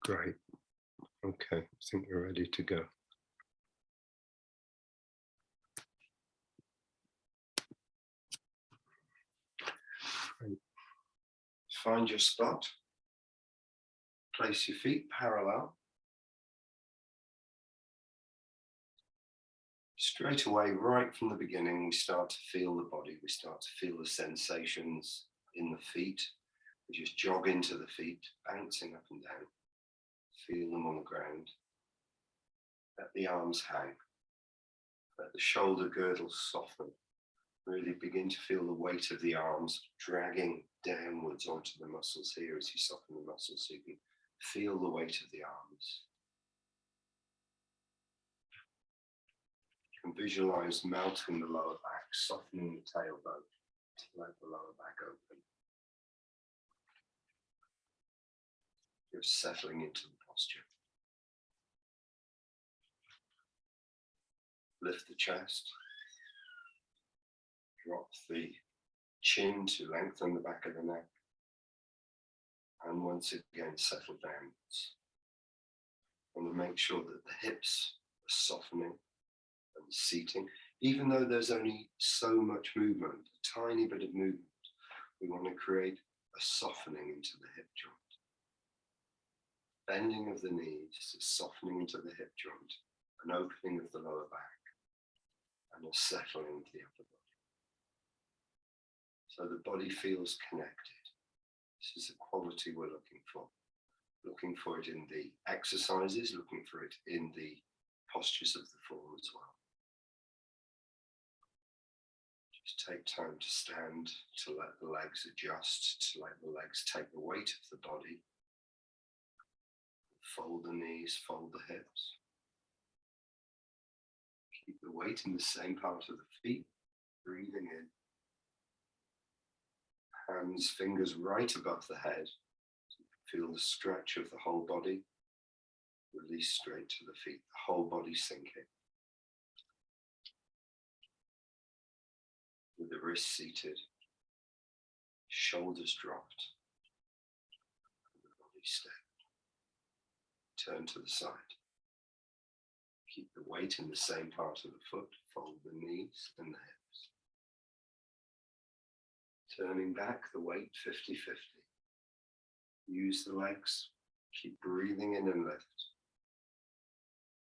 Great. Okay, I think we're ready to go. Great. Find your spot. Place your feet parallel. Straight away, right from the beginning, we start to feel the body. We start to feel the sensations in the feet. We just jog into the feet, bouncing up and down. Feel them on the ground. Let the arms hang. Let the shoulder girdles soften. Really begin to feel the weight of the arms dragging downwards onto the muscles here as you soften the muscles, so you can feel the weight of the arms. You can visualize melting the lower back, softening the tailbone to let the lower back open. You're settling into the posture. Lift the chest. Drop the chin to lengthen the back of the neck. And once again, settle downwards. And to make sure that the hips are softening and seating. Even though there's only so much movement, a tiny bit of movement, we want to create a softening into the hip joint. Bending of the knees, a softening into the hip joint, an opening of the lower back, and a settling into the upper body. So the body feels connected. This is the quality we're looking for. Looking for it in the exercises, looking for it in the postures of the form as well. Just take time to stand, to let the legs adjust, to let the legs take the weight of the body. Fold the knees, fold the hips. Keep the weight in the same part of the feet, breathing in. Hands, fingers right above the head. Feel the stretch of the whole body. Release straight to the feet, the whole body sinking. With the wrists seated, shoulders dropped, and the body steady. Turn to the side. Keep the weight in the same part of the foot, fold the knees and the hips. Turning back the weight 50-50. Use the legs, keep breathing in and lift.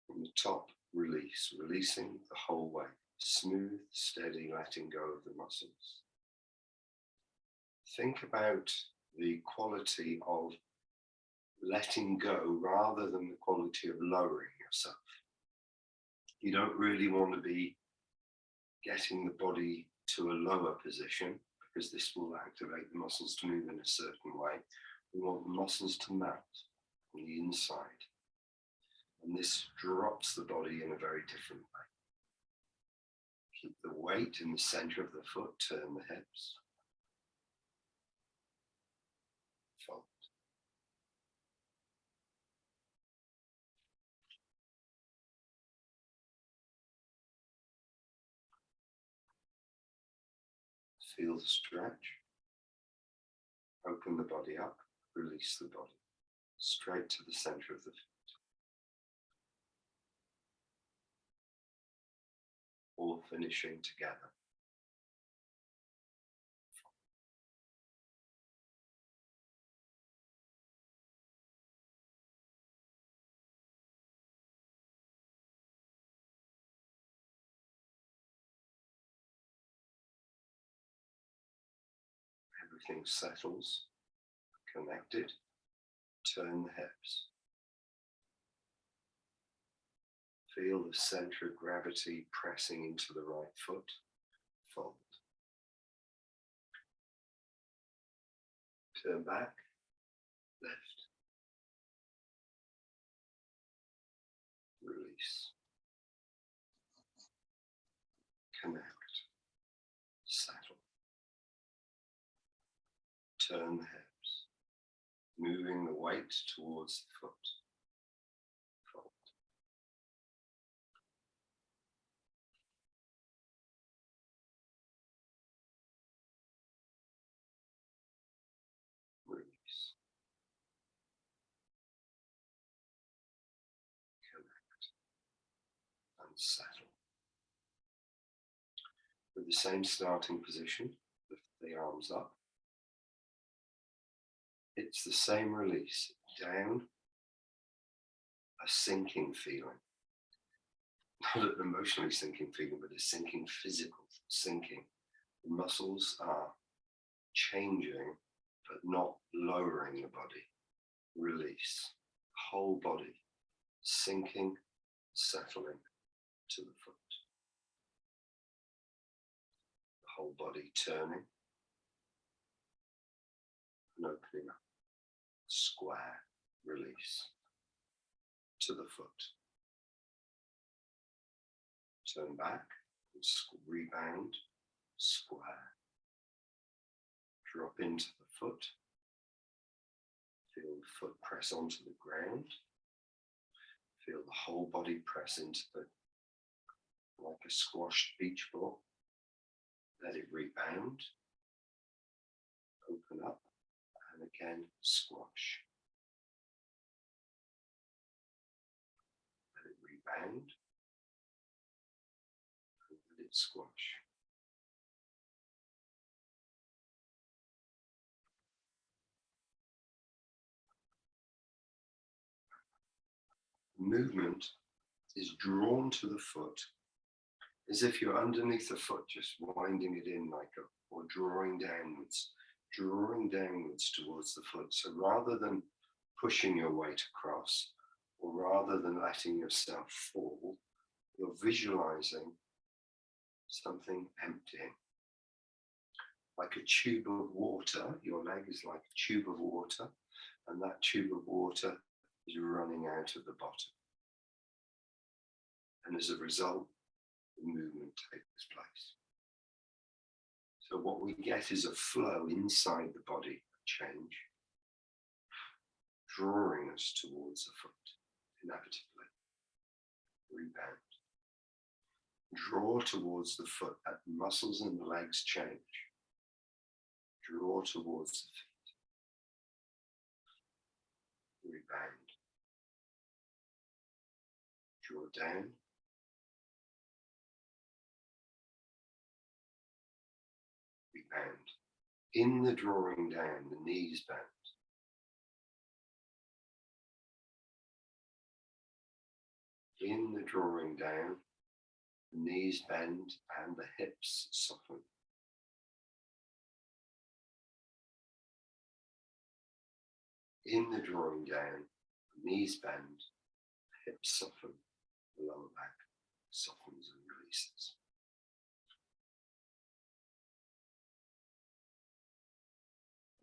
From the top, release, releasing the whole way. Smooth, steady, letting go of the muscles. Think about the quality of letting go rather than the quality of lowering yourself. You don't really want to be getting the body to a lower position because this will activate the muscles to move in a certain way. We want the muscles to melt on the inside. And this drops the body in a very different way. Keep the weight in the center of the foot, turn the hips. Fold. Feel the stretch. Open the body up, release the body. Straight to the center of the feet. All finishing together. Everything settles, connected. Turn the hips. Feel the center of gravity pressing into the right foot. Fold. Turn back. Lift. Release. Connect. Settle. Turn the hips. Moving the weight towards the foot. Fold. Release. settle. With the same starting position, lift the arms up. It's the same release, down, a sinking feeling. Not an emotionally sinking feeling, but a sinking physical sinking. The muscles are changing, but not lowering the body. Release. Whole body sinking, settling to the foot. The whole body turning and opening up. Square. Release to the foot. Turn back and rebound. Square. Drop into the foot. Feel the foot press onto the ground. Feel the whole body press into the, like a squashed beach ball. Let it rebound. Open up and again squash. Let it rebound. And let it squash. Movement is drawn to the foot as if you're underneath the foot, just winding it in like a, or drawing downwards towards the foot. So rather than pushing your weight across, or rather than letting yourself fall, you're visualizing something emptying. Like a tube of water, your leg is like a tube of water, and that tube of water is running out of the bottom. And as a result, the movement takes place. So what we get is a flow inside the body, a change, drawing us towards the foot, inevitably. Rebound. Draw towards the foot, that the muscles in the legs change. Draw towards the feet. Rebound. Draw down. Rebound. In the drawing down, the knees bend. In the drawing down, the knees bend and the hips soften. In the drawing down, the knees bend, hips soften, the lower back softens and releases.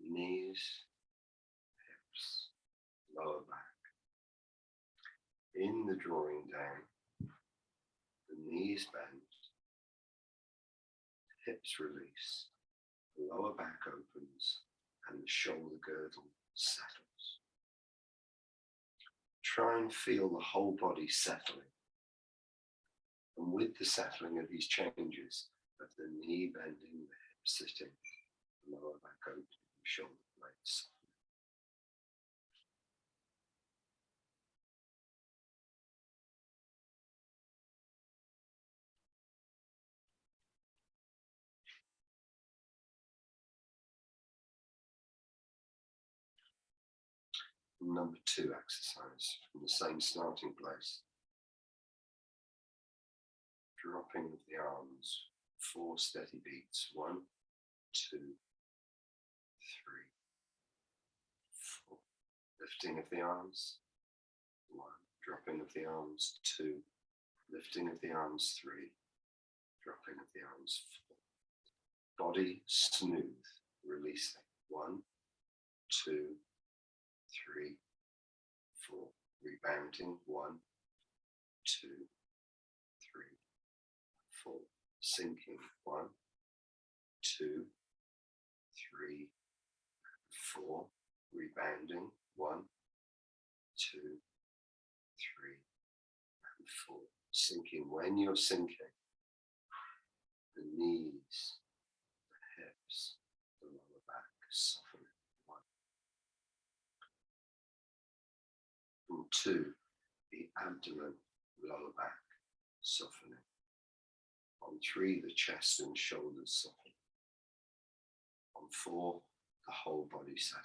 Knees, hips, lower back. In the drawing down, the knees bend, hips release, the lower back opens, and the shoulder girdle settles. Try and feel the whole body settling. And with the settling of these changes of the knee bending, the hip sitting, the lower back opening, the shoulder blades softening. Number 2 exercise from the same starting place. Dropping of the arms, 4 steady beats. 1, 2, 3, 4. Lifting of the arms. 1. Dropping of the arms. 2. Lifting of the arms. 3. Dropping of the arms. 4. Body smooth, releasing. 1, 2, 3, 4. Rebounding. 1, 2, 3, 4. Sinking. 1, 2, 3, 4. Rebounding. 1, 2, 3, and 4. Sinking. When you're sinking, the knees, the hips, the lower back soften. 1. And 2, the abdomen, lower back softening. On 3, the chest and shoulders soften. On 4, the whole body settling.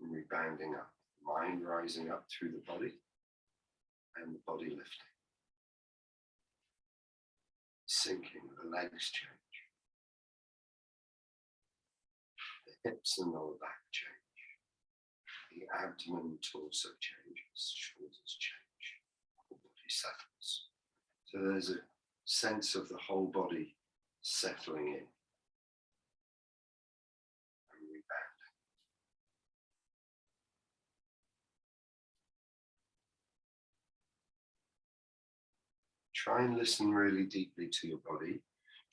And rebounding up, mind rising up through the body and the body lifting. Sinking, the legs change. The hips and lower back change. The abdomen and torso changes, shoulders change, whole body settles. So there's a sense of the whole body settling in and rebounding. Try and listen really deeply to your body.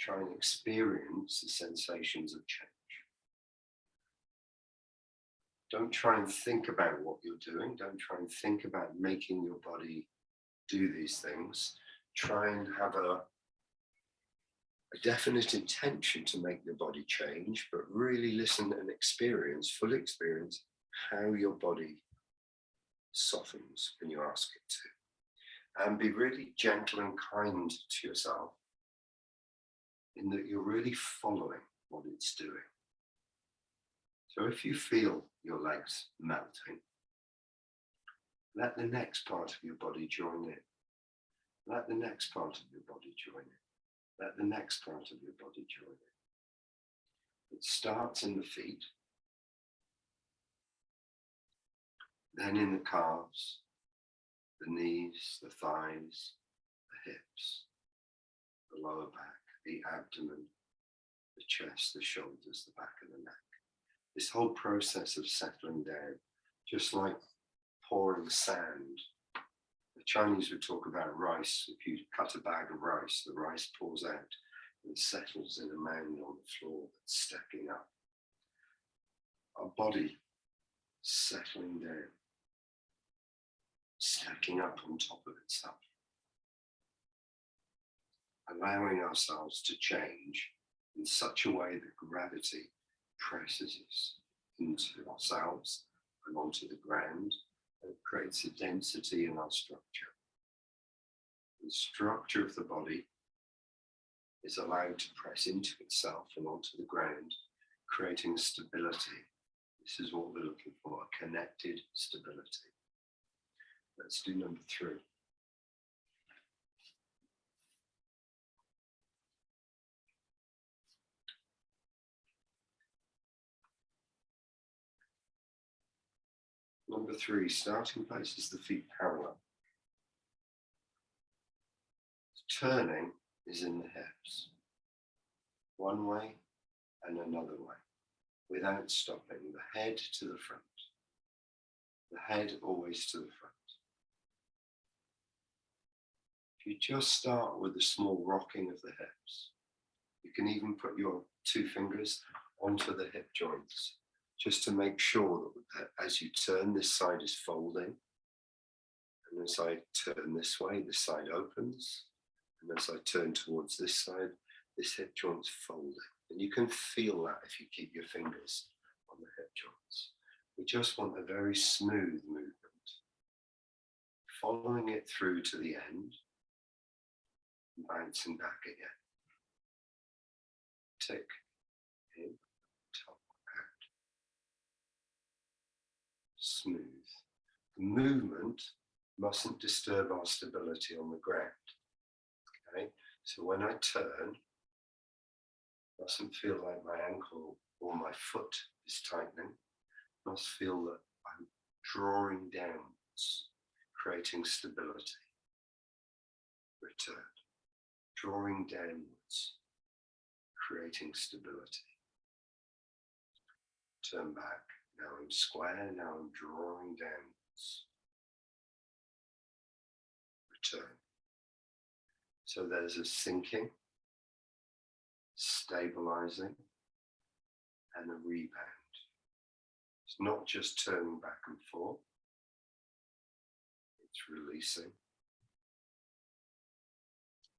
Try and experience the sensations of change. Don't try and think about what you're doing. Don't try and think about making your body do these things. Try and have a definite intention to make your body change, but really listen and experience, fully experience how your body softens when you ask it to. And be really gentle and kind to yourself in that you're really following what it's doing. So if you feel your legs melting, let the next part of your body join in. Let the next part of your body join in. Let the next part of your body join in. It starts in the feet, then in the calves, the knees, the thighs, the hips, the lower back, the abdomen, the chest, the shoulders, the back of the neck. This whole process of settling down, just like pouring sand. The Chinese would talk about rice. If you cut a bag of rice, the rice pours out and settles in a mound on the floor that's stacking up. Our body settling down, stacking up on top of itself, allowing ourselves to change in such a way that gravity presses us into ourselves and onto the ground, and it creates a density in our structure. The structure of the body is allowed to press into itself and onto the ground, creating stability. This is what we're looking for, a connected stability. Let's do number 3. Number 3, starting place is the feet parallel. Turning is in the hips, one way and another way, without stopping. The head to the front. The head always to the front. If you just start with a small rocking of the hips, you can even put your 2 fingers onto the hip joints, just to make sure that as you turn, this side is folding. And as I turn this way, this side opens. And as I turn towards this side, this hip joint's folding. And you can feel that if you keep your fingers on the hip joints. We just want a very smooth movement. Following it through to the end, and bouncing back again. Tick, in, top, out. Smooth. The movement mustn't disturb our stability on the ground. Okay, so when I turn, it mustn't feel like my ankle or my foot is tightening. It must feel that I'm drawing downwards, creating stability. Return. Drawing downwards, creating stability. Turn back. Now I'm square, now I'm drawing downwards. Return. So there's a sinking, stabilizing, and a rebound. It's not just turning back and forth, it's releasing,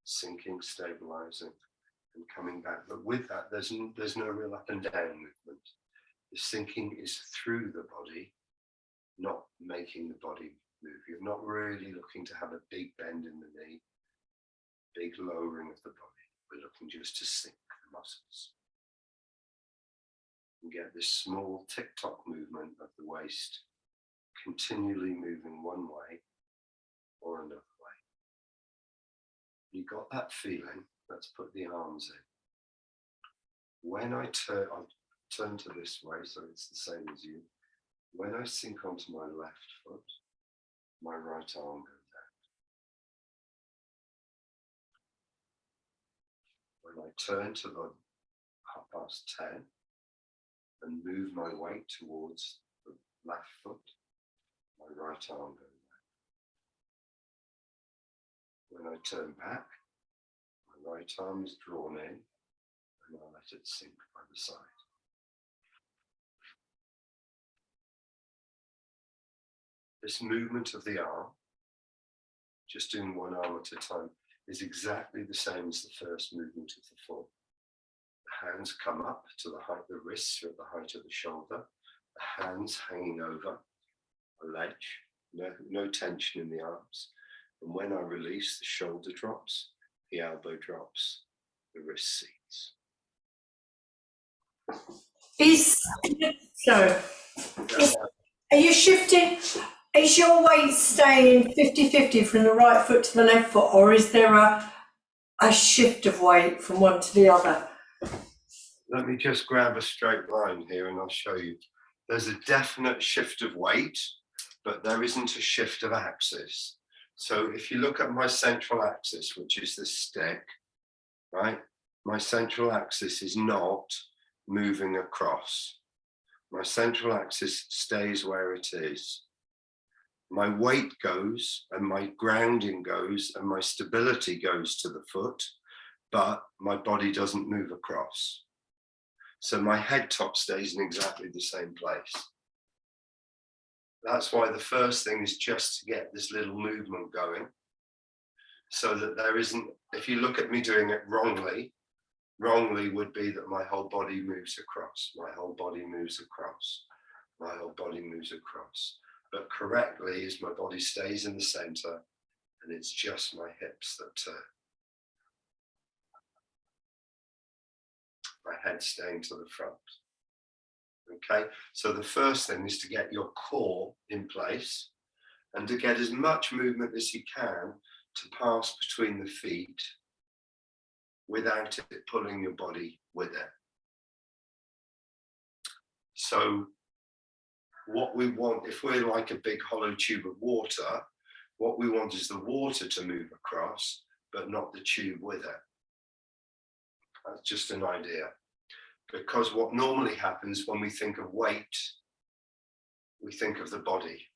sinking, stabilizing, and coming back. But with that, there's no real up and down movement. The sinking is through the body, not making the body move. You're not really looking to have a big bend in the knee, big lowering of the body. We're looking just to sink the muscles. And get this small tick-tock movement of the waist continually moving one way or another way. You got that feeling? Let's put the arms in. When I turn, I'll turn to this way so it's the same as you. When I sink onto my left foot, my right arm goes out. When I turn to the 10:30 and move my weight towards the left foot, my right arm goes out. When I turn back, my right arm is drawn in and I let it sink by the side. This movement of the arm, just doing one arm at a time, is exactly the same as the first movement of the foot. The hands come up to the height, the wrists are at the height of the shoulder, the hands hanging over a ledge, no tension in the arms. And when I release, the shoulder drops, the elbow drops, the wrist seats. Are you shifting? Is your weight staying 50-50 from the right foot to the left foot, or is there a shift of weight from one to the other? Let me just grab a straight line here and I'll show you. There's a definite shift of weight, but there isn't a shift of axis. So if you look at my central axis, which is this stick, right? My central axis is not moving across. My central axis stays where it is. My weight goes and my grounding goes and my stability goes to the foot, but my body doesn't move across. So my head top stays in exactly the same place. That's why the first thing is just to get this little movement going so that there isn't, if you look at me doing it wrongly would be that my whole body moves across, my whole body moves across, my whole body moves across. But correctly is my body stays in the center and it's just my hips that turn. My head staying to the front. Okay, so the first thing is to get your core in place and to get as much movement as you can to pass between the feet without it pulling your body with it. So what we want, if we're like a big hollow tube of water, what we want is the water to move across, but not the tube with it. That's just an idea. Because what normally happens when we think of weight, we think of the body.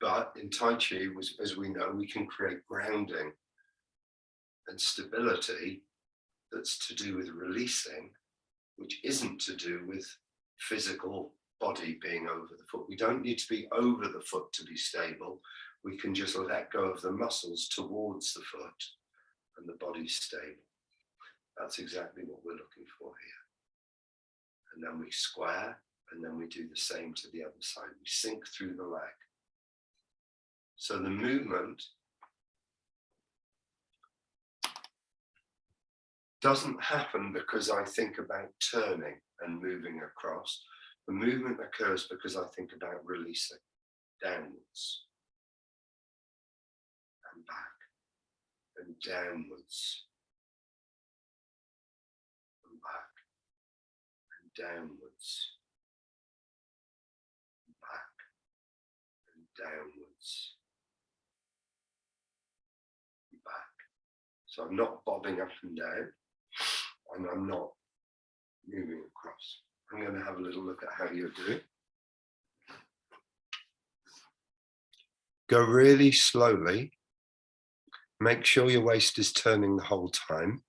But in Taiji, as we know, we can create grounding and stability that's to do with releasing, which isn't to do with physical body being over the foot. We don't need to be over the foot to be stable. We can just let go of the muscles towards the foot and the body's stable. That's exactly what we're looking for here. And then we square, and then we do the same to the other side. We sink through the leg. So the movement doesn't happen because I think about turning and moving across. The movement occurs because I think about releasing downwards and back and downwards and back and downwards and back and downwards and back. So I'm not bobbing up and down and I'm not moving across. I'm going to have a little look at how you're doing. Go really slowly. Make sure your waist is turning the whole time.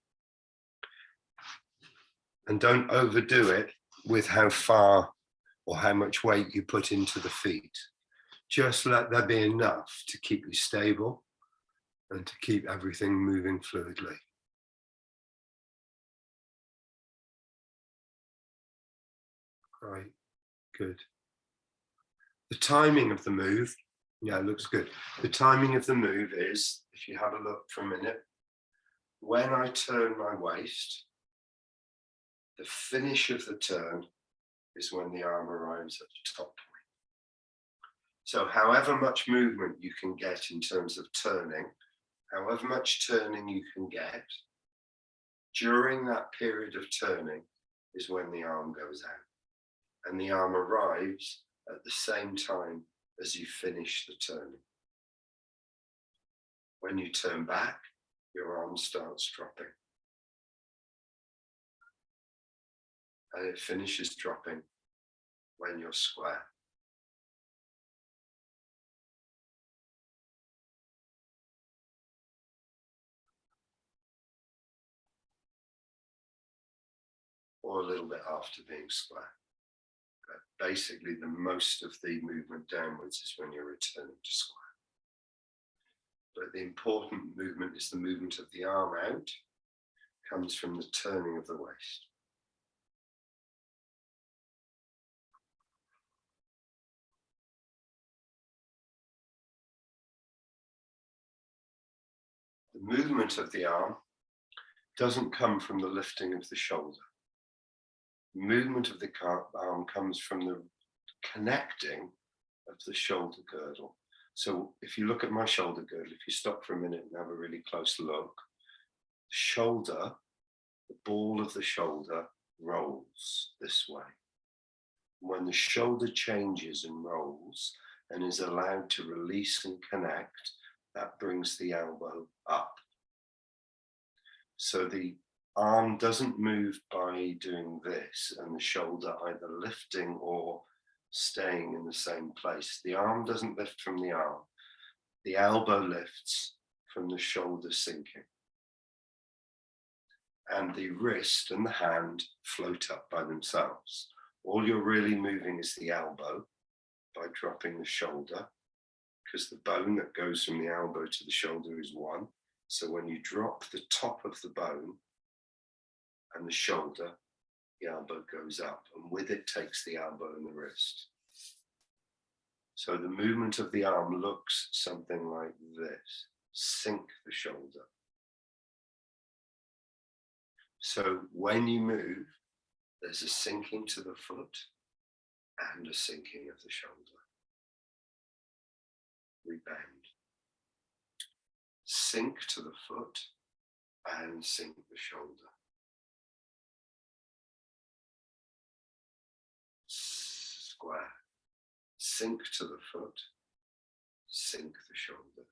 And don't overdo it with how far or how much weight you put into the feet. Just let there be enough to keep you stable and to keep everything moving fluidly. Right, good. The timing of the move Yeah, it looks good. The timing of the move is, if you have a look for a minute, when I turn my waist, the finish of the turn is when the arm arrives at the top point. So however much movement you can get in terms of turning, however much turning you can get, during that period of turning is when the arm goes out. And the arm arrives at the same time as you finish the turning. When you turn back, your arm starts dropping. And it finishes dropping when you're square. Or a little bit after being square. But basically, the most of the movement downwards is when you're returning to square. But the important movement is the movement of the arm out, comes from the turning of the waist. The movement of the arm doesn't come from the lifting of the shoulder. The movement of the arm comes from the connecting of the shoulder girdle. So if you look at my shoulder girdle, if you stop for a minute and have a really close look, the shoulder, the ball of the shoulder rolls this way. When the shoulder changes and rolls and is allowed to release and connect, that brings the elbow up. So the arm doesn't move by doing this and the shoulder either lifting or staying in the same place. The arm doesn't lift from the arm. The elbow lifts from the shoulder sinking. And the wrist and the hand float up by themselves. All you're really moving is the elbow by dropping the shoulder, because the bone that goes from the elbow to the shoulder is one. So when you drop the top of the bone and the shoulder, the elbow goes up, and with it takes the elbow and the wrist. So the movement of the arm looks something like this. Sink the shoulder. So when you move, there's a sinking to the foot and a sinking of the shoulder. Rebound. Sink to the foot and sink the shoulder. Square. Sink to the foot, sink the shoulder.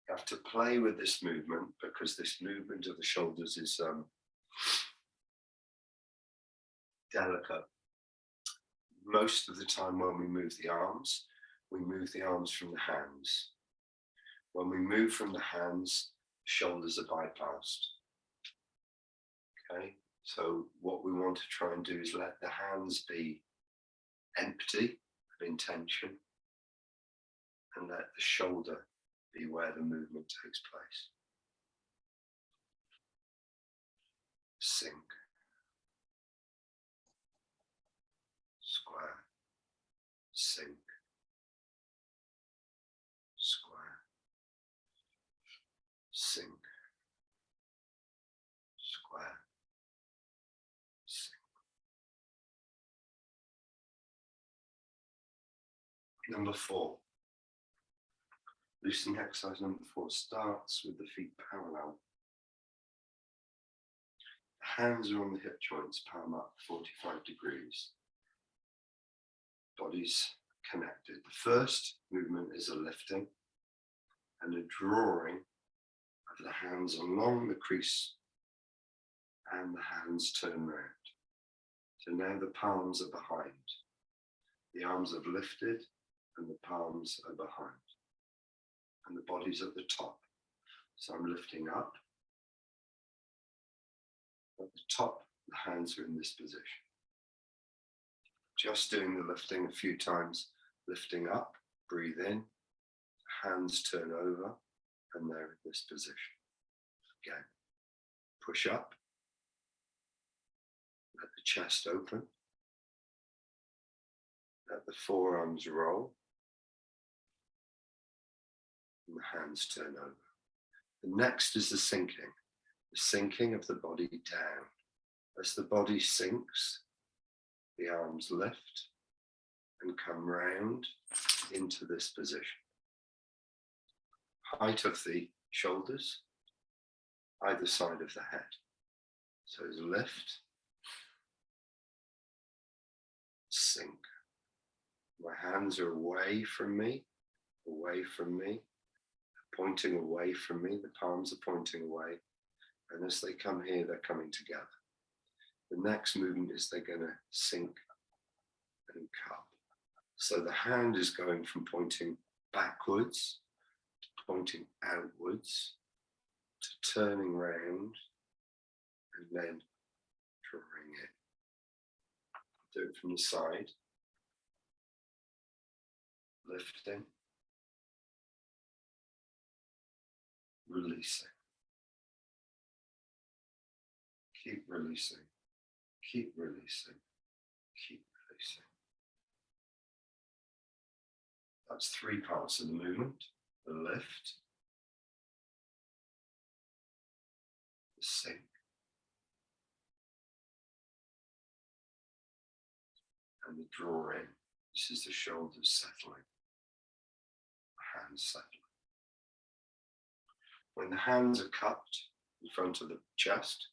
You have to play with this movement because this movement of the shoulders is delicate. Most of the time when we move the arms from the hands. When we move from the hands, shoulders are bypassed. Okay, so what we want to try and do is let the hands be empty of intention and let the shoulder be where the movement takes place. Sink. Square. Sink. Square. Sink. Square. Sink. Number 4. Loosening exercise number 4 starts with the feet parallel. The hands are on the hip joints, palm up 45 degrees. Bodies connected. The first movement is a lifting and a drawing of the hands along the crease, and the hands turn round. So now the palms are behind. The arms have lifted and the palms are behind. And the body's at the top. So I'm lifting up. At the top, the hands are in this position. Just doing the lifting a few times, lifting up, breathe in, hands turn over, and they're in this position. Again, push up, let the chest open, Let the forearms roll. And the hands turn over. The next is the sinking of the body down. As the body sinks, the arms lift and come round into this position. Height of the shoulders, either side of the head. So it's lift, sink. My hands are away from me, pointing away from me. The palms are pointing away. And as they come here, they're coming together. The next movement is they're going to sink and cup. So the hand is going from pointing backwards to pointing outwards to turning round and then drawing it. Do it from the side. Lifting. Releasing. Keep releasing. Keep releasing. Keep releasing. That's 3 parts of the movement. The lift, the sink, and the draw in. This is the shoulders settling, the hands settling. When the hands are cupped in front of the chest,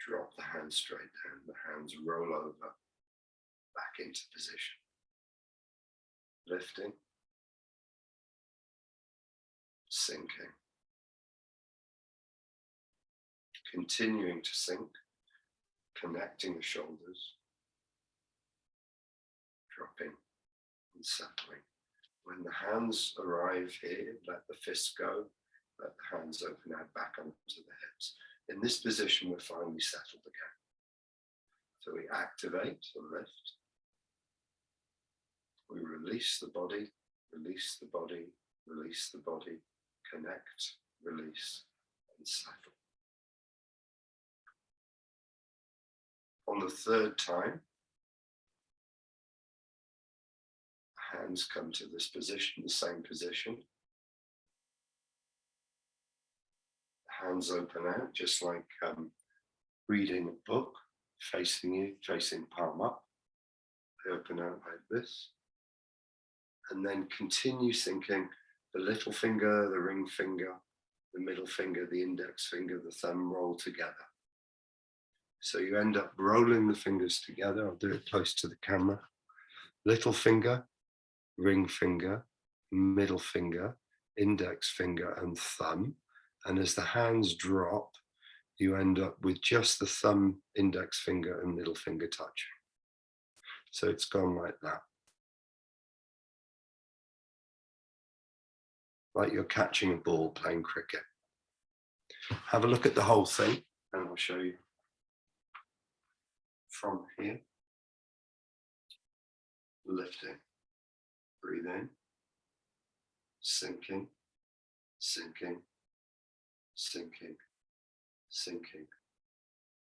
drop the hands straight down. The hands roll over, back into position. Lifting, sinking, continuing to sink, connecting the shoulders, dropping and settling. When the hands arrive here, let the fists go, let the hands open out back onto the hips. In this position, we're finally settled again. So we activate the lift. We release the body, release the body, release the body, connect, release, and settle. On the third time, hands come to this position, the same position. Hands open out, just like reading a book, facing you, facing palm up. They open out like this. And then continue sinking the little finger, the ring finger, the middle finger, the index finger, the thumb roll together. So you end up rolling the fingers together. I'll do it close to the camera. Little finger, ring finger, middle finger, index finger, and thumb. And as the hands drop, you end up with just the thumb, index finger, and middle finger touching. So it's gone like that. Like you're catching a ball playing cricket. Have a look at the whole thing, and I'll show you from here. Lifting, breathe in, sinking, sinking, sinking, sinking,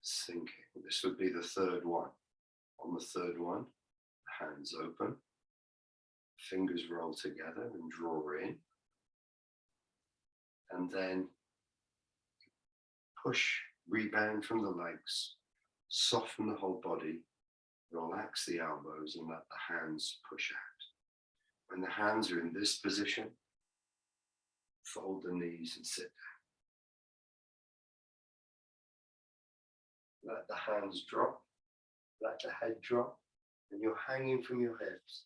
sinking. This would be the third one. On the third one, hands open, fingers roll together and draw in. And then push, rebound from the legs, soften the whole body, relax the elbows and let the hands push out. When the hands are in this position, fold the knees and sit down. Let the hands drop, let the head drop, and you're hanging from your hips.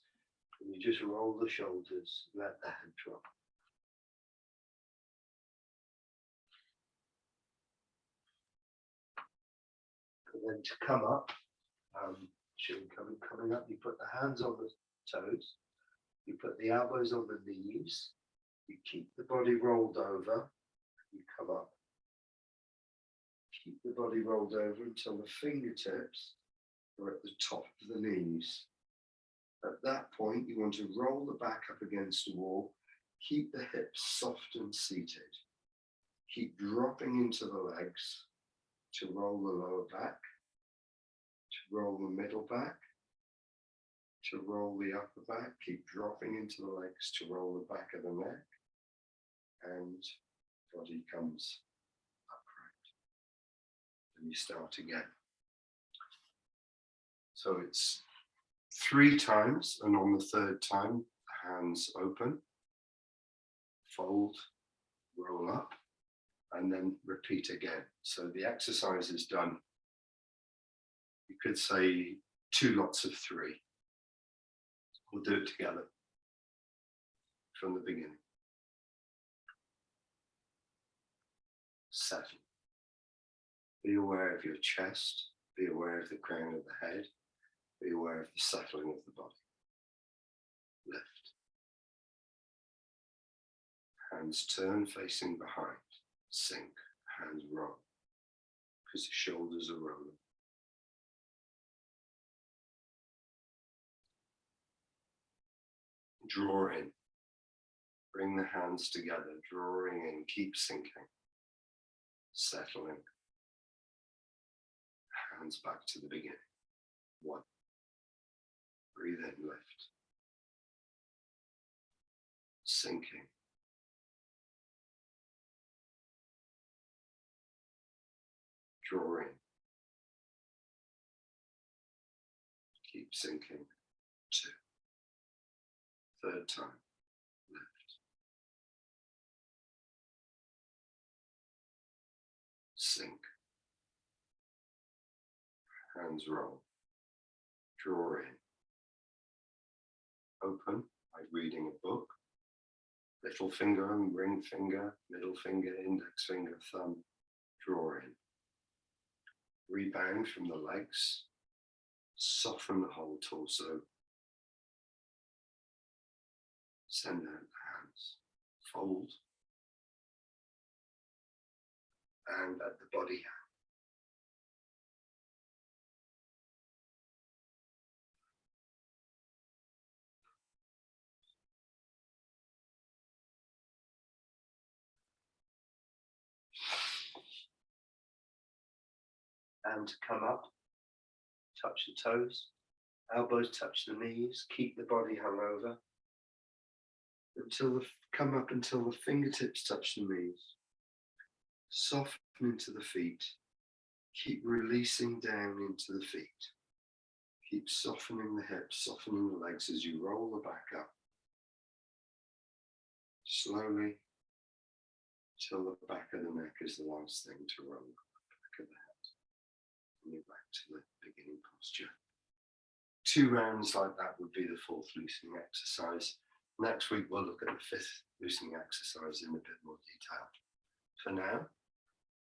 And you just roll the shoulders, let the head drop. And then to come up, coming up, you put the hands on the toes, you put the elbows on the knees, you keep the body rolled over, you come up. Keep the body rolled over until the fingertips are at the top of the knees. At that point, you want to roll the back up against the wall, keep the hips soft and seated. Keep dropping into the legs to roll the lower back, to roll the middle back, to roll the upper back, keep dropping into the legs to roll the back of the neck, and body comes upright. And you start again. So it's 3 times, and on the 3rd time, hands open, fold, roll up, and then repeat again. So the exercise is done, you could say 2 lots of 3. We'll do it together from the beginning. Settle. Be aware of your chest, be aware of the crown of the head, be aware of the settling of the body. Lift. Hands turn facing behind. Sink. Hands roll. Because the shoulders are rolling. Draw in. Bring the hands together, drawing in, keep sinking. Settling. Hands back to the beginning. 1. Breathe in, lift. Sinking. Draw in. Keep sinking. 2. 3rd time. Lift. Sink. Hands roll. Draw in. Open by reading a book. Little finger and ring finger, middle finger, index finger, thumb. Draw in. Rebound from the legs. Soften the whole torso. Send out the hands. Fold. And at the body. And come up, touch the toes, elbows touch the knees, keep the body hung over until come up until the fingertips touch the knees. Soften into the feet, keep releasing down into the feet. Keep softening the hips, softening the legs as you roll the back up. Slowly, till the back of the neck is the last thing to roll, back of the head. And you're back to the beginning posture. 2 rounds like that would be the 4th loosening exercise. Next week we'll look at the 5th loosening exercise in a bit more detail. For now,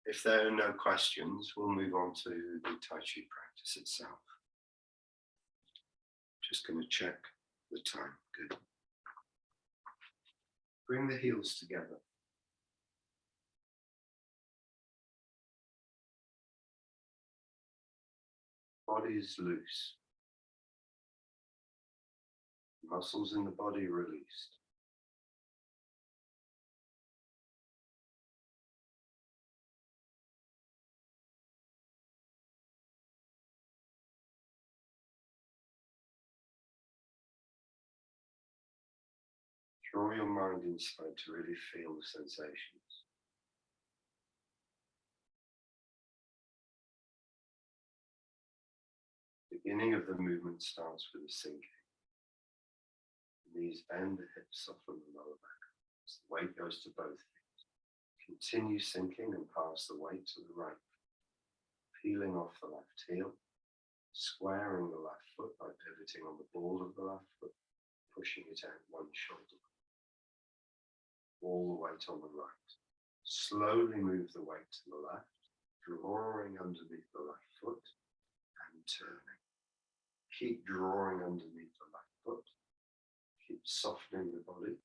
if there are no questions, we'll move on to the Taiji practice itself. Just going to check the time. Good. Bring the heels together. Body is loose. Muscles in the body released. Draw your mind inside to really feel the sensations. The beginning of the movement starts with a sinking. The knees bend, the hips soften, the lower back. As the weight goes to both feet. Continue sinking and pass the weight to the right. Peeling off the left heel. Squaring the left foot by pivoting on the ball of the left foot. Pushing it out one shoulder. All the weight on the right. Slowly move the weight to the left. Drawing underneath the left foot and turning. Keep drawing underneath the left foot. Keep softening the body,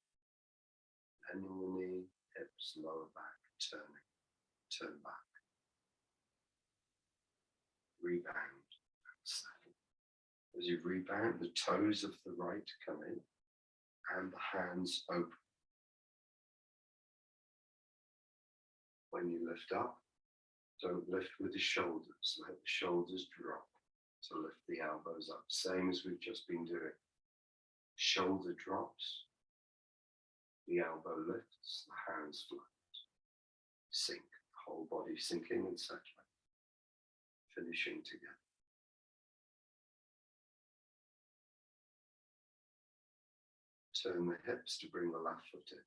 bending the knee, hips, lower back, turning, turn back. Rebound and settle. As you rebound, the toes of the right come in and the hands open. When you lift up, don't lift with the shoulders, let the shoulders drop. to lift the elbows up, same as we've just been doing. Shoulder drops, the elbow lifts, the hands flat. Sink, the whole body sinking and settling, finishing together. Turn the hips to bring the left foot in.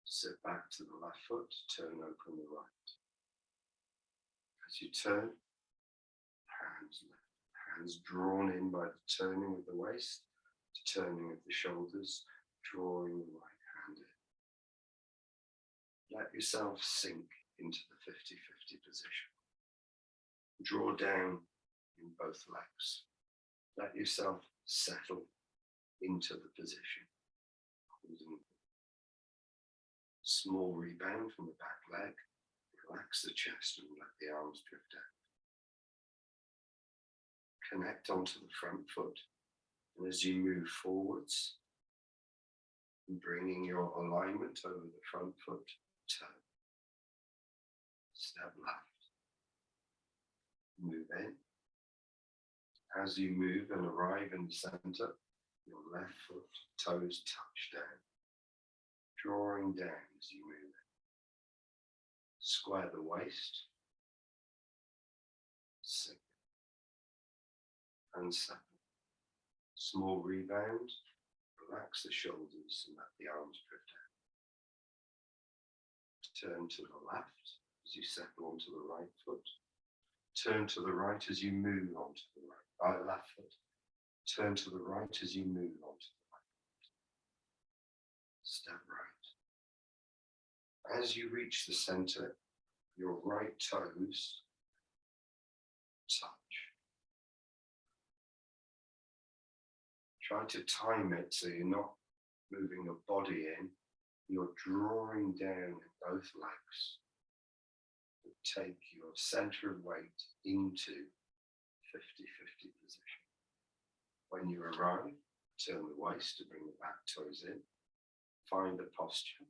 Sit back to the left foot, turn open the right. As you turn, hands lift, hands drawn in by the turning of the waist, the turning of the shoulders, drawing the right hand in. Let yourself sink into the 50-50 position. Draw down in both legs. Let yourself settle into the position. Small rebound from the back leg. Relax the chest and let the arms drift out. Connect onto the front foot. And as you move forwards, bringing your alignment over the front foot, turn. Step left. Move in. As you move and arrive in the center, your left foot, toes touch down, drawing down as you move in. Square the waist, sink, and settle. Small rebound, relax the shoulders and let the arms drift out. Turn to the left as you settle onto the right foot. Turn to the right as you move onto the left foot. Turn to the right as you move onto the right foot. Step right. As you reach the center, your right toes touch. Try to time it so you're not moving your body in, you're drawing down in both legs. Take your center of weight into 50-50 position. When you arrive, turn the waist to bring the back toes in. Find the posture.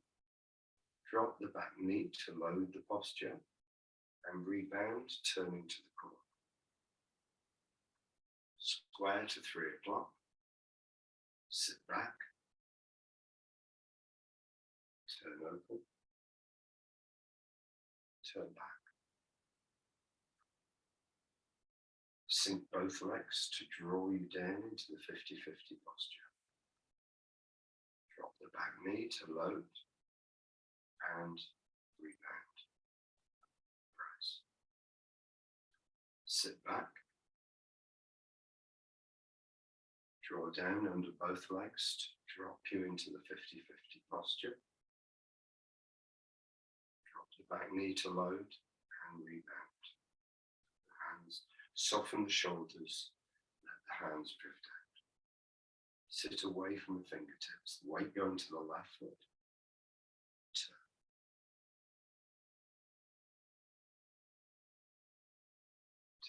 Drop the back knee to load the posture and rebound, turning to the corner. Square to 3 o'clock. Sit back. Turn open. Turn back. Sink both legs to draw you down into the 50-50 posture. Drop the back knee to load and rebound. Press. Sit back. Draw down under both legs to drop you into the 50-50 posture. Drop the back knee to load and rebound. The hands soften the shoulders, let the hands drift out. Sit away from the fingertips, the weight going to the left foot.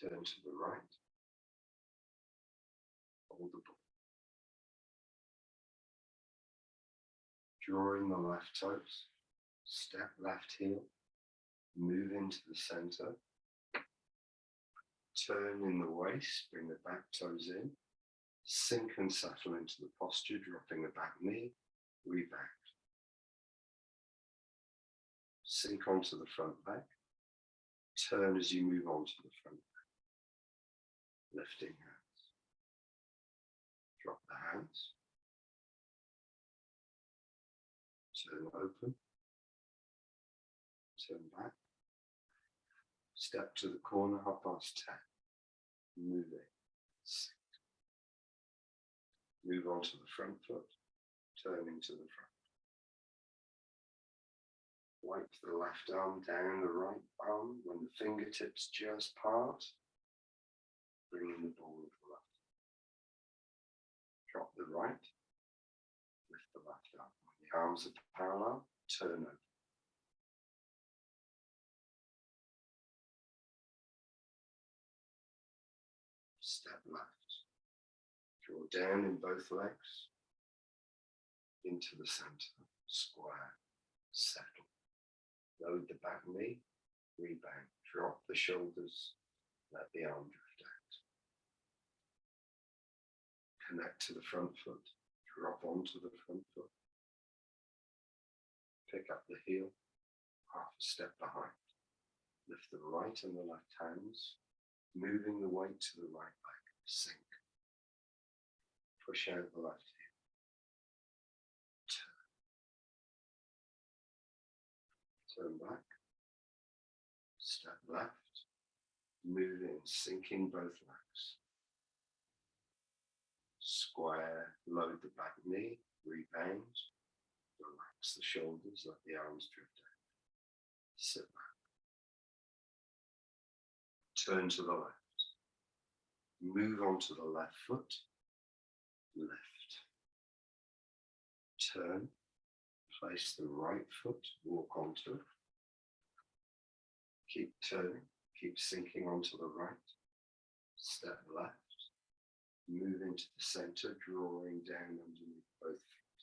Turn to the right. Hold the ball. Drawing the left toes, step left heel, move into the center. Turn in the waist, bring the back toes in, sink and settle into the posture, dropping the back knee, rebound. Sink onto the front leg, turn as you move onto the front leg, lifting hands. Drop the hands, turn open, turn back. Step to the corner, 10:30. Move it. Move on to the front foot, turning to the front. Wipe the left arm down the right arm when the fingertips just part. Bring in the ball of the left. Drop the right. Lift the left arm. When the arms are parallel, turn over. Step left. Draw down in both legs. Into the center. Square. Settle. Load the back knee. Rebound. Drop the shoulders. Let the arm drift out. Connect to the front foot. Drop onto the front foot. Pick up the heel, half a step behind. Lift the right and the left hands, moving the weight to the right leg. Sink. Push out the left heel. Turn back. Step left. Move in, sinking both legs. Square, load the back knee, rebound. Relax the shoulders, let the arms drift out. Sit back. Turn to the left. Move onto the left foot. Lift. Turn. Place the right foot, walk onto it. Keep turning, keep sinking onto the right. Step left. Move into the center, drawing down underneath both feet.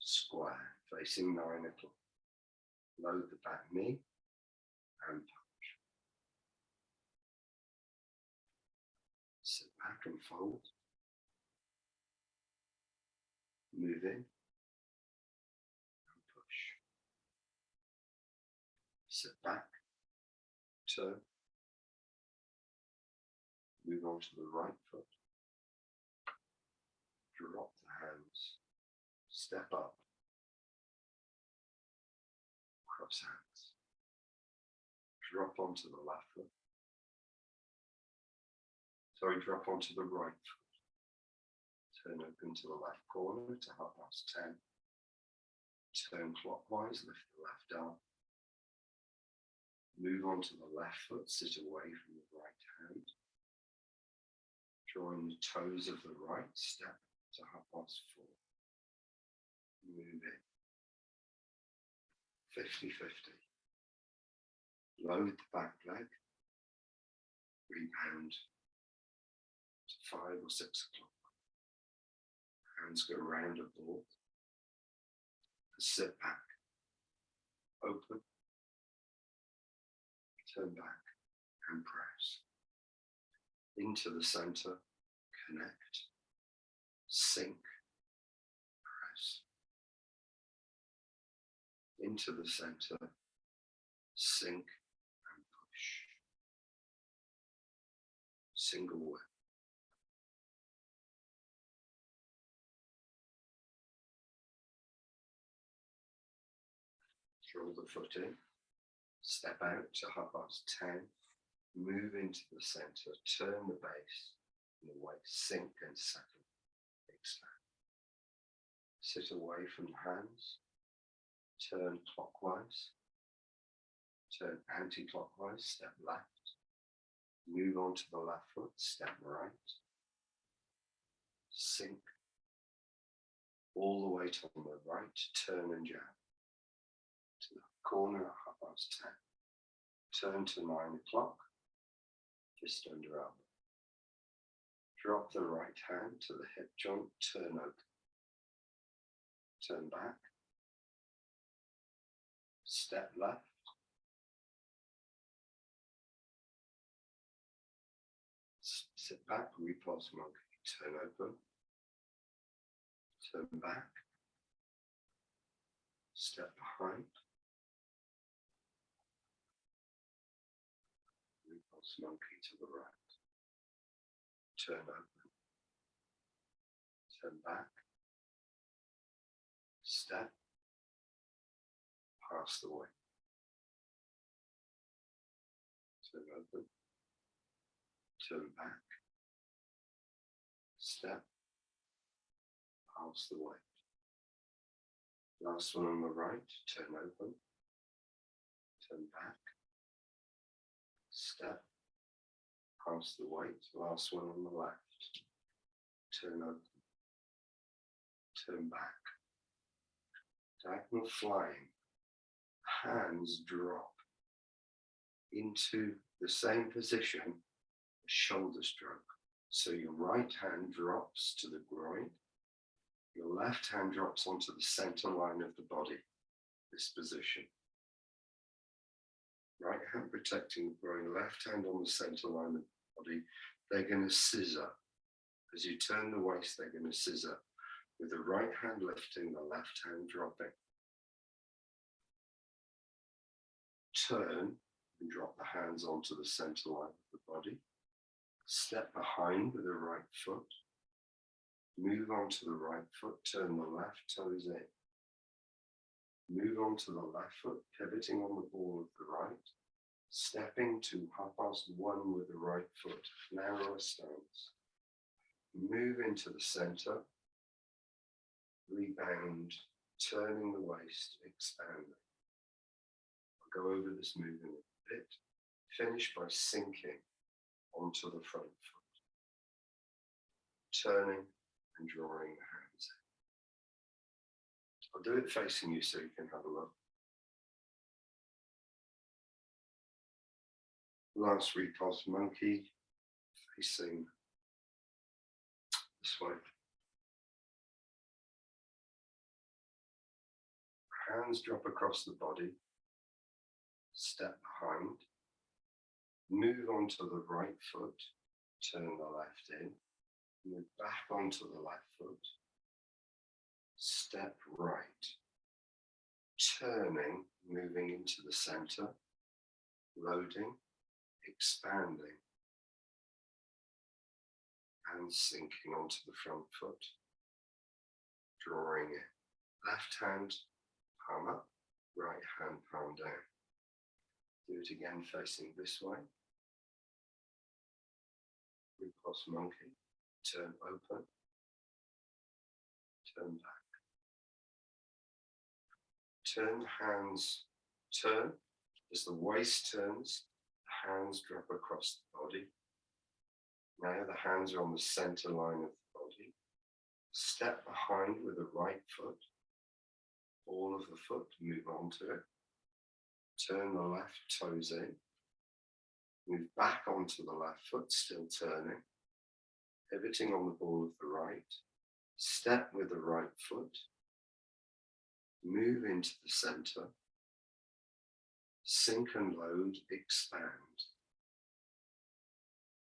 Square, facing 9 o'clock. Load the back knee and punch. Sit back and fold. Move in and push. Sit back, turn. Move on to the right foot. Drop the hands. Step up. Cross hands. Drop onto the left foot. Drop onto the right foot. Turn open to the left corner to 10:30. Turn clockwise, lift the left arm. Move on to the left foot, sit away from the right hand. Drawing the toes of the right, step to 4:30. Move in. 50-50. Load the back leg. Rebound to 5 or 6 o'clock. Hands go round a ball. Sit back. Open. Turn back and press. Into the center, connect, sink, press. Into the center, sink and push. Single whip. Draw the foot in, step out to 10:30. Move into the center, turn the base and the waist, sink and settle, expand. Sit away from the hands, turn clockwise, turn anti-clockwise, step left, move on to the left foot, step right, sink, all the weight on the right, turn and jab, to the corner at 10:30. Turn to 9 o'clock. Just under elbow. Drop the right hand to the hip joint, turn open. Turn back. Step left. Sit back, repulse monkey, turn open. Turn back. Step behind. Repulse monkey to the right. Turn open. Turn back. Step. Pass the way. Turn open. Turn back. Step. Pass the way. Last one on the right. Turn open. Turn back. Step. Pass the weight. Last one on the left. Turn open. Turn back. Diagonal flying. Hands drop into the same position as shoulder stroke. So your right hand drops to the groin. Your left hand drops onto the center line of the body. This position. Right hand protecting the groin, left hand on the center line of the body. They're going to scissor. As you turn the waist, they're going to scissor, with the right hand lifting, the left hand dropping. Turn and drop the hands onto the center line of the body. Step behind with the right foot. Move on to the right foot, turn the left toes in. Move on to the left foot, pivoting on the ball of the right. Stepping to 1/2 with the right foot, narrower stance. Move into the center. Rebound, turning the waist, expanding. I'll go over this movement a bit. Finish by sinking onto the front foot. Turning and drawing the hands in. I'll do it facing you so you can have a look. Last repulse monkey, facing this way. Hands drop across the body. Step behind. Move onto the right foot. Turn the left in. Move back onto the left foot. Step right. Turning, moving into the center. Loading, expanding. And sinking onto the front foot. Drawing in. Left hand, palm up. Right hand, palm down. Do it again facing this way. Repulse monkey. Turn open. Turn back. Turn hands, turn. As the waist turns, the hands drop across the body. Now the hands are on the center line of the body. Step behind with the right foot. Ball of the foot, move onto it. Turn the left toes in. Move back onto the left foot, still turning. Pivoting on the ball of the right. Step with the right foot. Move into the center. Sink and load, expand.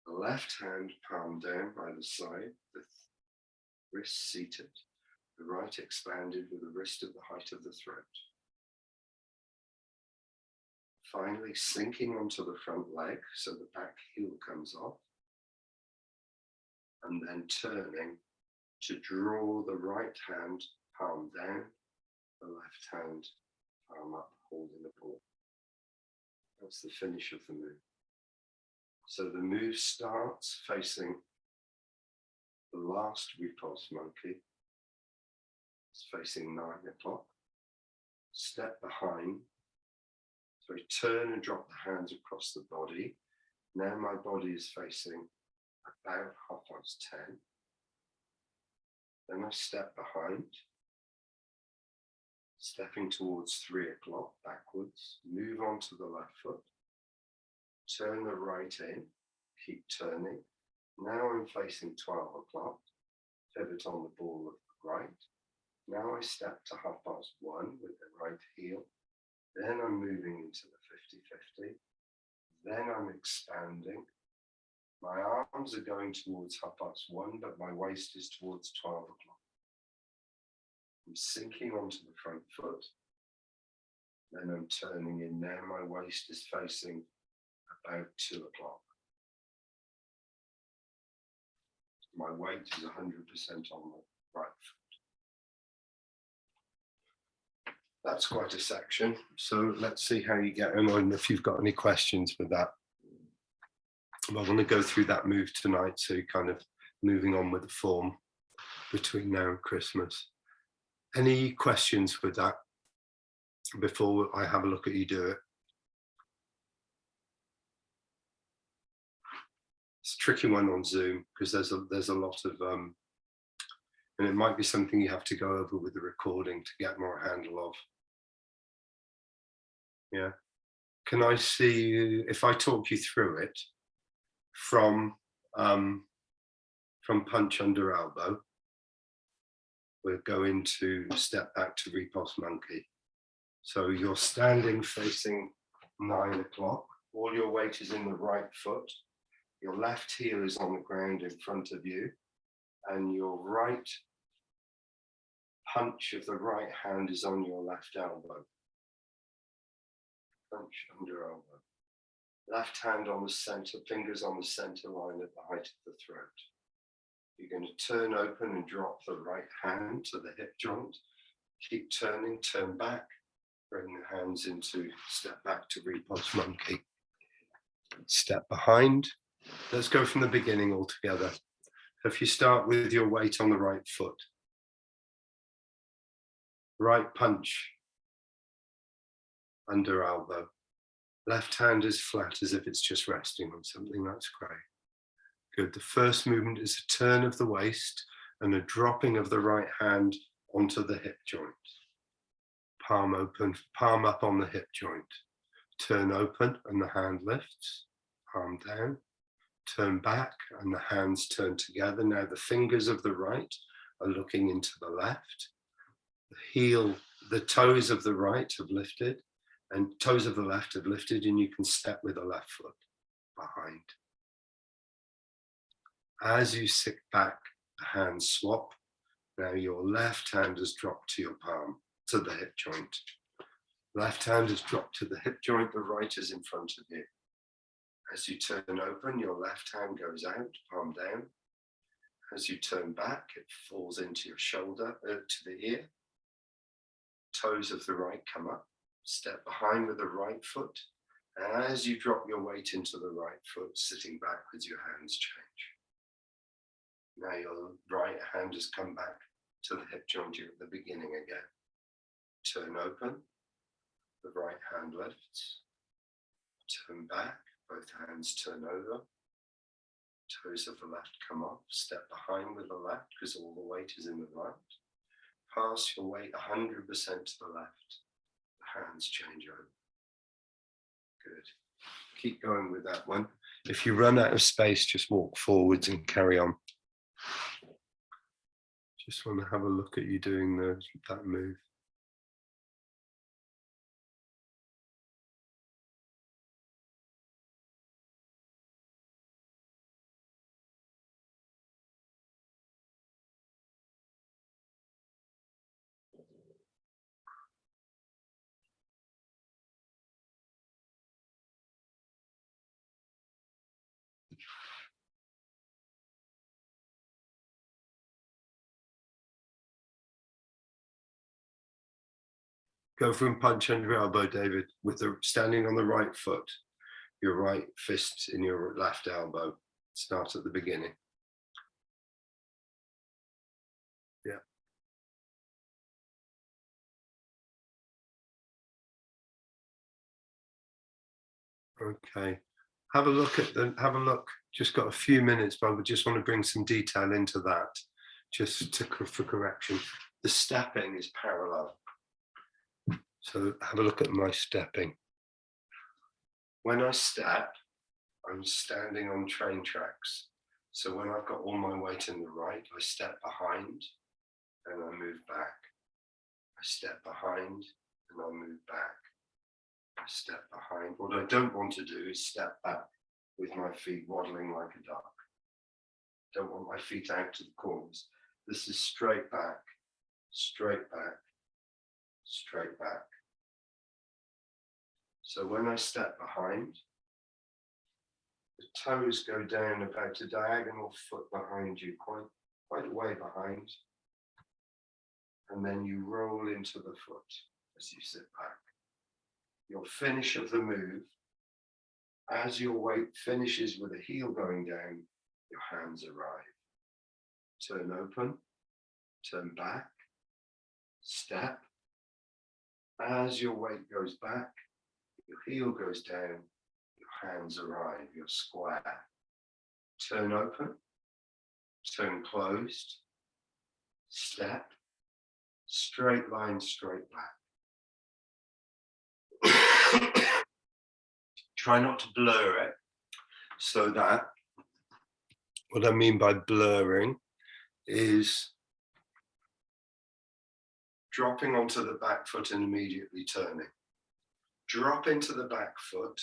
The left hand palm down by the side, the wrist seated. The right expanded with the wrist at the height of the throat. Finally, sinking onto the front leg so the back heel comes off. And then turning to draw the right hand palm down, the left hand palm up, holding the ball. That's the finish of the move. So the move starts facing the last repulse monkey. It's facing 9 o'clock. Step behind. So I turn and drop the hands across the body. Now my body is facing about 10:30. Then I step behind. Stepping towards 3 o'clock backwards. Move on to the left foot. Turn the right in. Keep turning. Now I'm facing 12 o'clock. Pivot on the ball of the right. Now I step to 1:30 with the right heel. Then I'm moving into the 50-50. Then I'm expanding. My arms are going towards 1:30, but my waist is towards 12 o'clock. I'm sinking onto the front foot. Then I'm turning in. Now my waist is facing about 2 o'clock. My weight is 100% on the right foot. That's quite a section. So let's see how you get on and if you've got any questions with that. I'm going to go through that move tonight, so you're kind of moving on with the form between now and Christmas. Any questions with that before I have a look at you do it? It's a tricky one on Zoom because there's a lot of, and it might be something you have to go over with the recording to get more handle of. Yeah. Can I see you, if I talk you through it from punch under elbow, we'll go into step back to repulse monkey. So you're standing facing 9 o'clock. All your weight is in the right foot. Your left heel is on the ground in front of you, and your right punch of the right hand is on your left elbow. Punch under elbow. Left hand on the center, fingers on the center line at the height of the throat. You're going to turn open and drop the right hand to the hip joint. Keep turning, turn back, bring the hands into, step back to Repulse Monkey. Step behind. Let's go from the beginning altogether. If you start with your weight on the right foot, right punch under elbow. Left hand is flat as if it's just resting on something. That's great. Good. The first movement is a turn of the waist and a dropping of the right hand onto the hip joint. Palm open, palm up on the hip joint. Turn open and the hand lifts. Palm down. Turn back and the hands turn together. Now the fingers of the right are looking into the left. The heel, the toes of the right have lifted and toes of the left have lifted, and you can step with the left foot behind. As you sit back, the hands swap. Now your left hand has dropped to your palm, to the hip joint. Left hand has dropped to the hip joint, the right is in front of you. As you turn open, your left hand goes out, palm down. As you turn back, it falls into your shoulder, to the ear. Toes of the right come up. Step behind with the right foot. As you drop your weight into the right foot, sitting back with your hands change. Now your right hand has come back to the hip joint at the beginning again. Turn open, the right hand lifts. Turn back, both hands turn over. Toes of the left come up, step behind with the left because all the weight is in the right. Pass your weight 100% to the left. The hands change over. Good. Keep going with that one. If you run out of space, just walk forwards and carry on. Just want to have a look at you doing that move. Go from punch under elbow, David, with the standing on the right foot, your right fist in your left elbow. Start at the beginning. Yeah. Okay. Have a look at them. Have a look. Just got a few minutes, but I just want to bring some detail into that, just for correction. The stepping is parallel. So have a look at my stepping. When I step, I'm standing on train tracks. So when I've got all my weight in the right, I step behind and I move back. I step behind and I move back. I step behind. What I don't want to do is step back with my feet waddling like a duck. Don't want my feet out to the corners. This is straight back, straight back, straight back. So when I step behind, the toes go down about a diagonal foot behind you, quite a way behind. And then you roll into the foot as you sit back. Your finish of the move, as your weight finishes with a heel going down, your hands arrive. Turn open, turn back, step. As your weight goes back, your heel goes down, your hands arrive, you're square. Turn open, turn closed, step, straight line, straight back. Try not to blur it, so that, what I mean by blurring is dropping onto the back foot and immediately turning. Drop into the back foot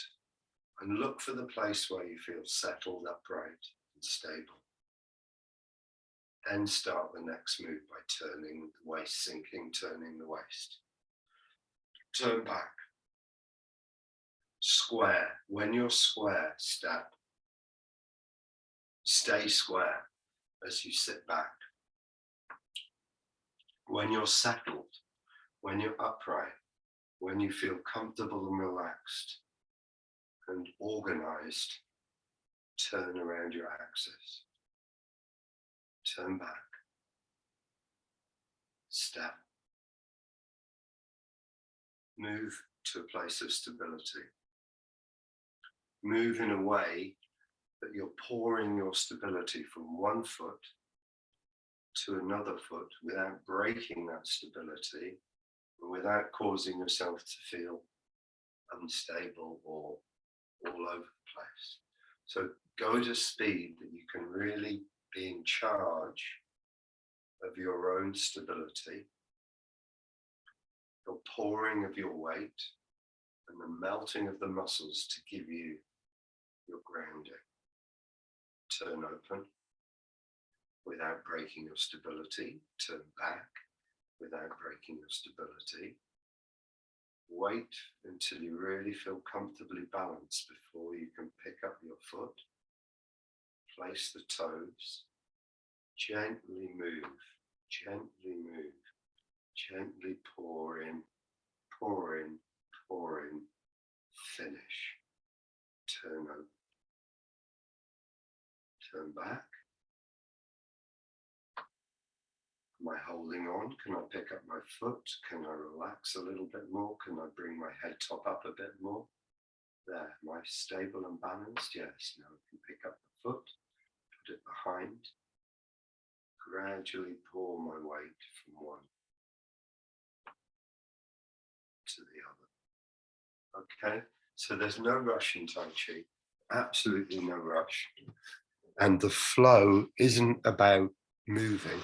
and look for the place where you feel settled, upright and stable. Then start the next move by turning the waist, sinking, turning the waist. Turn back. Square. When you're square, step. Stay square as you sit back. When you're settled, when you're upright, when you feel comfortable and relaxed and organized, turn around your axis. Turn back. Step. Move to a place of stability. Move in a way that you're pouring your stability from one foot to another foot without breaking that stability, and without causing yourself to feel unstable or all over the place. So go at a speed that you can really be in charge of your own stability, the pouring of your weight, and the melting of the muscles to give you your grounding. Turn open without breaking your stability. Turn back without breaking your stability. Wait until you really feel comfortably balanced before you can pick up your foot, place the toes, gently move, gently pour in, finish. Turn over. Turn back. Am I holding on? Can I pick up my foot? Can I relax a little bit more? Can I bring my head top up a bit more? There, am I stable and balanced? Yes. Now I can pick up the foot, put it behind, gradually pour my weight from one to the other. Okay, so there's no rush in Tai Chi, absolutely no rush. And the flow isn't about moving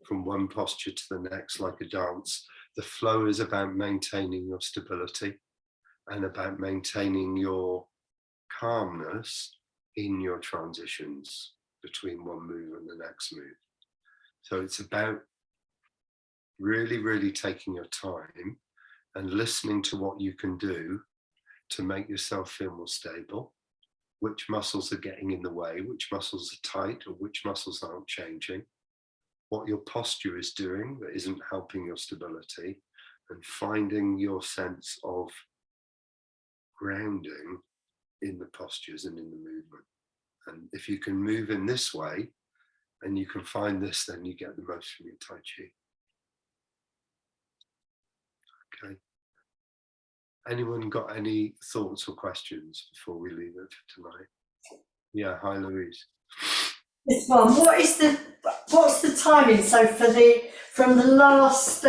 from one posture to the next like a dance. The flow is about maintaining your stability and about maintaining your calmness in your transitions between one move and the next move. So it's about really, really taking your time and listening to what you can do to make yourself feel more stable, which muscles are getting in the way, which muscles are tight or which muscles aren't changing, what your posture is doing that isn't helping your stability, and finding your sense of grounding in the postures and in the movement. And if you can move in this way and you can find this, then you get the most from your Tai Chi. Okay. Anyone got any thoughts or questions before we leave it for tonight? Yeah, hi Louise. This one, what's the timing? So from the last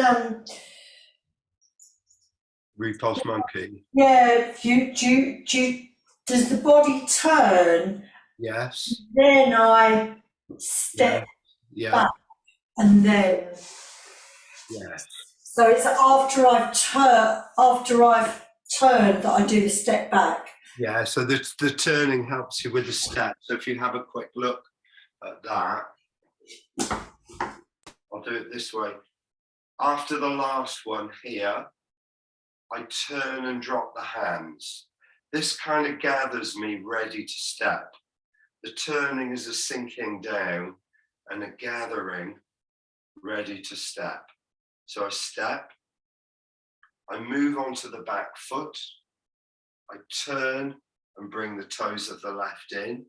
Repulse monkey. yeah, does the body turn? Yes. Then I step back and then yes. So it's after I've turned that I do the step back. Yeah, so the turning helps you with the step. So if you have a quick look at that, I'll do it this way. After the last one here, I turn and drop the hands. This kind of gathers me ready to step. The turning is a sinking down and a gathering ready to step. So I step, I move onto the back foot, I turn and bring the toes of the left in.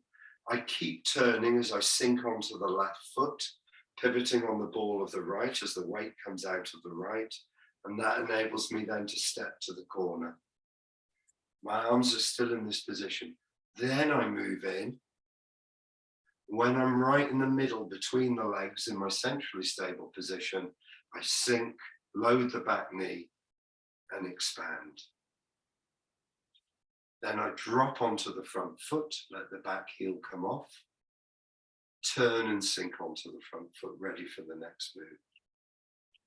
I keep turning as I sink onto the left foot, pivoting on the ball of the right as the weight comes out of the right, and that enables me then to step to the corner. My arms are still in this position. Then I move in. When I'm right in the middle between the legs in my centrally stable position, I sink, load the back knee, and expand. Then I drop onto the front foot, let the back heel come off, turn and sink onto the front foot, ready for the next move,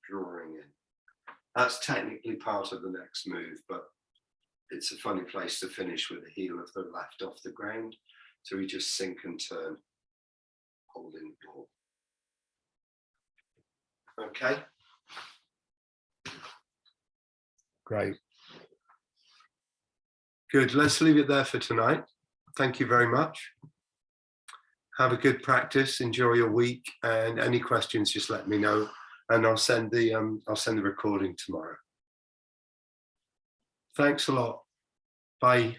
drawing in. That's technically part of the next move, but it's a funny place to finish with the heel of the left off the ground. So we just sink and turn, holding the ball. Okay. Great. Good. Let's leave it there for tonight. Thank you very much. Have a good practice. Enjoy your week. And any questions, just let me know. And I'll send the recording tomorrow. Thanks a lot. Bye.